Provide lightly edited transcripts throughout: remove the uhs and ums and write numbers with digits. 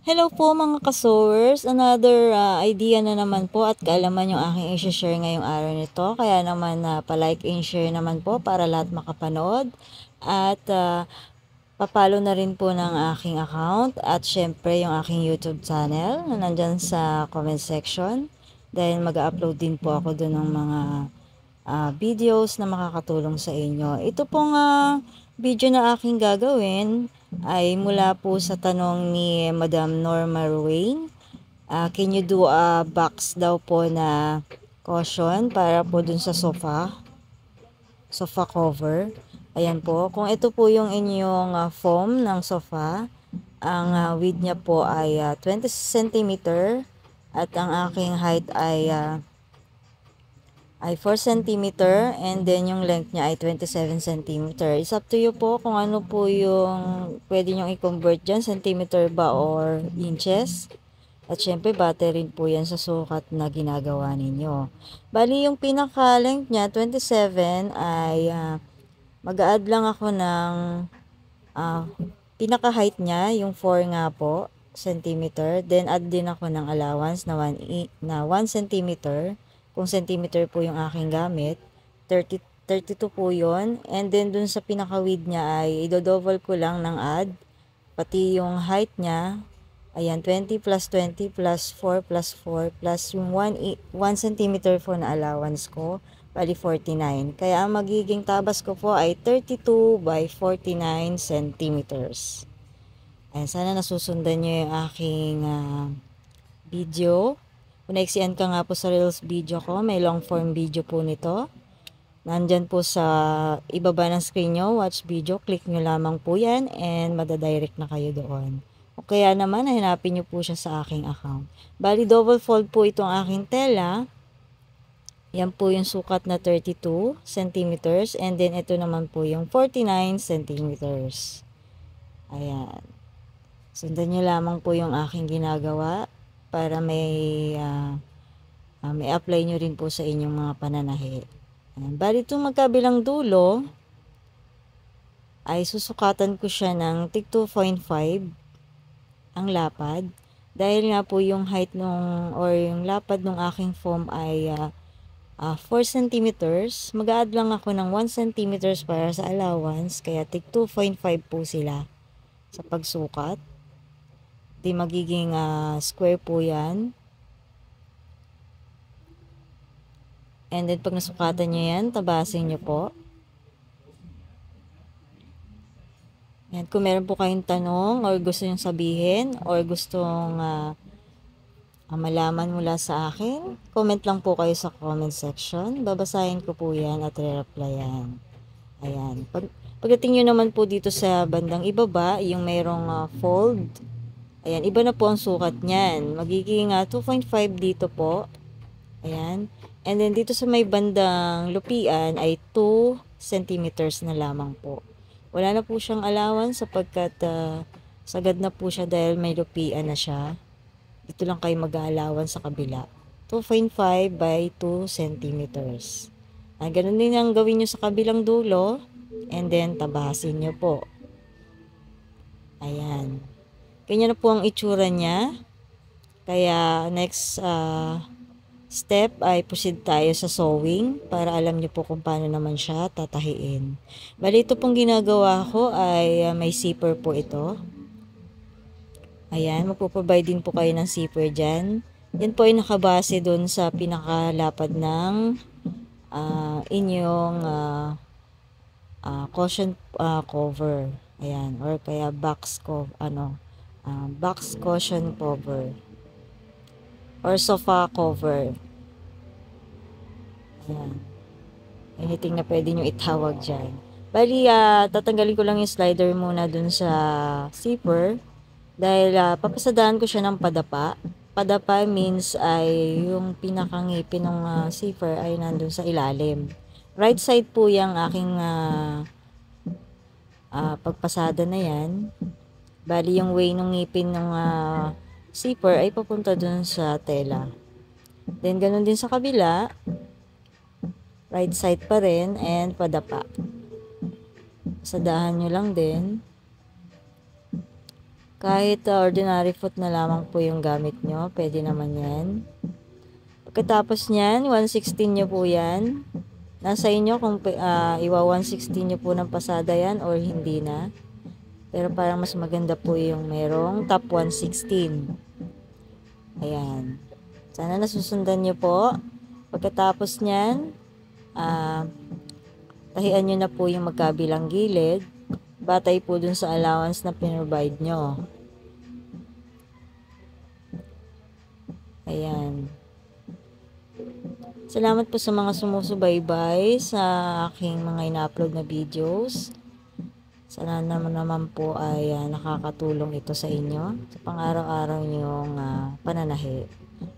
Hello po mga ka-sewers, another idea na naman po at kaalaman yung aking i-share ngayong araw nito. Kaya naman pa-like and share naman po para lahat makapanood. At papalo na rin po ng aking account at syempre yung aking YouTube channel na nandyan sa comment section. Dahil mag-upload din po ako dun ng mga videos na makakatulong sa inyo. Ito pong video na aking gagawin ay mula po sa tanong ni Madam Norma Ruane. Can you do a box daw po na cushion para po dun sa sofa cover? Ayan po, kung ito po yung inyong foam ng sofa, ang width niya po ay 20 cm at ang aking height ay 4 cm and then yung length niya ay 27 cm. It's up to you po kung ano po yung pwede nyong i-convert dyan, centimeter ba or inches. At syempre, base rin po yan sa sukat na ginagawa ninyo. Bali, yung pinaka-length niya, 27, ay mag-a-add lang ako ng pinaka-height niya, yung 4 nga po, centimeter. Then, add din ako ng allowance na 1 centimeter. Kung centimeter po yung aking gamit, 32 po yun. And then, dun sa pinaka-width niya ay idodouble ko lang ng add. Pati yung height niya, ayan, 20 plus 20 plus 4 plus 4 plus yung 1 centimeter po na allowance ko, bali 49. Kaya ang magiging tabas ko po ay 32 by 49 centimeters. Ayan, sana nasusundan nyo yung aking video. Kung naiksiyan ka nga po sa Reels video ko, may long form video po nito. Nandyan po sa ibaba ng screen nyo, watch video, click nyo lamang po yan and madadirect na kayo doon. O kaya naman, hanapin nyo po siya sa aking account. Bali, double fold po itong aking tela. Yan po yung sukat na 32 centimeters and then ito naman po yung 49 centimeters. Ayan. Sundan nyo lamang po yung aking ginagawa para may apply nyo rin po sa inyong mga pananahi. Bali itong magkabilang dulo ay susukatan ko siya ng tig 2.5 ang lapad. Dahil nga po yung height or yung lapad ng aking foam ay 4 centimeters, mag-a-add lang ako ng 1 centimeters para sa allowance, kaya tig 2.5 po sila sa pagsukat. Di magiging square po yan. And then, pag nasukatan nyo yan, tabasin nyo po. Yan, kung meron po kayong tanong or gusto nyo sabihin or gustong malaman mula sa akin, comment lang po kayo sa comment section. Babasahin ko po yan at re-replyan. Ayan. Pagdating nyo naman po dito sa bandang ibaba, yung mayroong fold. Ayan, iba na po ang sukat niyan. Magiging 2.5 dito po. Ayan. And then dito sa may bandang lupian ay 2 centimeters na lamang po. Wala na po siyang allowance sapagkat sagad na po siya dahil may lupian na siya. Dito lang kayo mag-allowance sa kabila. 2.5 by 2 centimeters. Ganun din ang gawin nyo sa kabilang dulo. And then tabasin nyo po. Ayan. Ganyan na po ang itsura niya. Kaya next step ay proceed tayo sa sewing para alam niyo po kung paano naman siya tatahiin. Bali ito pong ginagawa ko ay may zipper po ito. Ayan, magpo-provide din po kayo ng zipper dyan. Yan po ay nakabase doon sa pinakalapad ng inyong cushion cover. Ayan, or kaya box cushion cover or sofa cover. Ayan. Anything na pwede nyo itawag dyan. Bali, tatanggalin ko lang yung slider muna dun sa zipper. Dahil papasadaan ko siya ng padapa. Padapa means ay yung pinakangipin ng zipper ay nandun sa ilalim. Right side po yung aking pagpasada na yan. Bali, yung way ng ngipin ng zipper ay papunta dun sa tela. Then, ganun din sa kabila. Right side pa rin and padapa. Sadahan nyo lang din. Kahit ordinary foot na lamang po yung gamit nyo, pwede naman yan. Pagkatapos nyan, 116 nyo po yan. Nasa inyo kung iwa 116 nyo po ng pasada yan or hindi na. Pero parang mas maganda po yung merong top 116. Ayan. Sana nasusundan nyo po. Pagkatapos nyan, tahian nyo na po yung magkabilang gilid. Batay po dun sa allowance na pinrovide nyo. Ayan. Salamat po sa mga sumusubaybay sa aking mga ina-upload na videos. Sana naman po ay nakakatulong ito sa inyo sa pang-araw-araw niyong pananahi.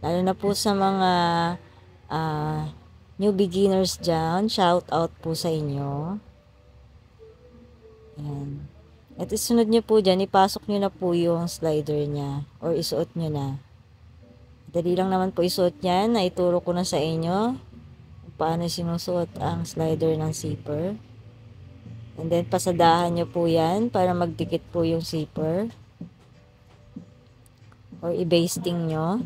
Lalo na po sa mga new beginners dyan, shout out po sa inyo. Ayan. At isunod nyo po dyan, ipasok nyo na po yung slider nya or isuot nyo na. Dali lang naman po isuot yan. Naituro ko na sa inyo kung paano sinusuot ang slider ng zipper. And then, pasadahan nyo po yan para magdikit po yung zipper. Or i-basting nyo.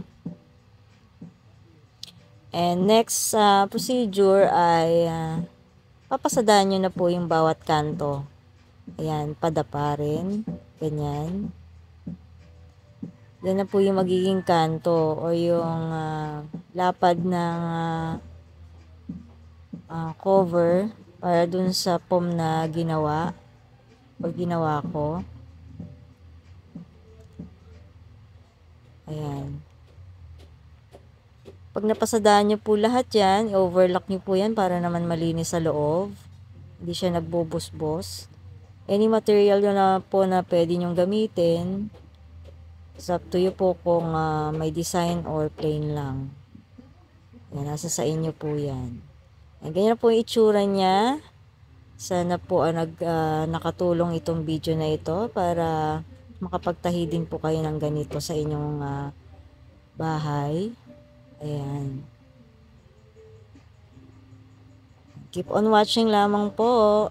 And next procedure ay papasadahan nyo na po yung bawat kanto. Ayan, padapa rin. Ganyan. Yan na po yung magiging kanto o yung lapad ng cover para dun sa foam na ginawa o ginawa ko. Ayan. Pag napasadaan nyo po lahat yan, i-overlock nyo po yan para naman malinis sa loob. Hindi siya nagbubos-bos. Any material na po na pwede nyong gamitin, it's up to you po kung may design or plain lang. Yan, nasa sa inyo po yan. Yan, ganyan po yung itsura niya. Sana po nakatulong itong video na ito para makapagtahi din po kayo ng ganito sa inyong bahay. Ayan. Keep on watching lamang po.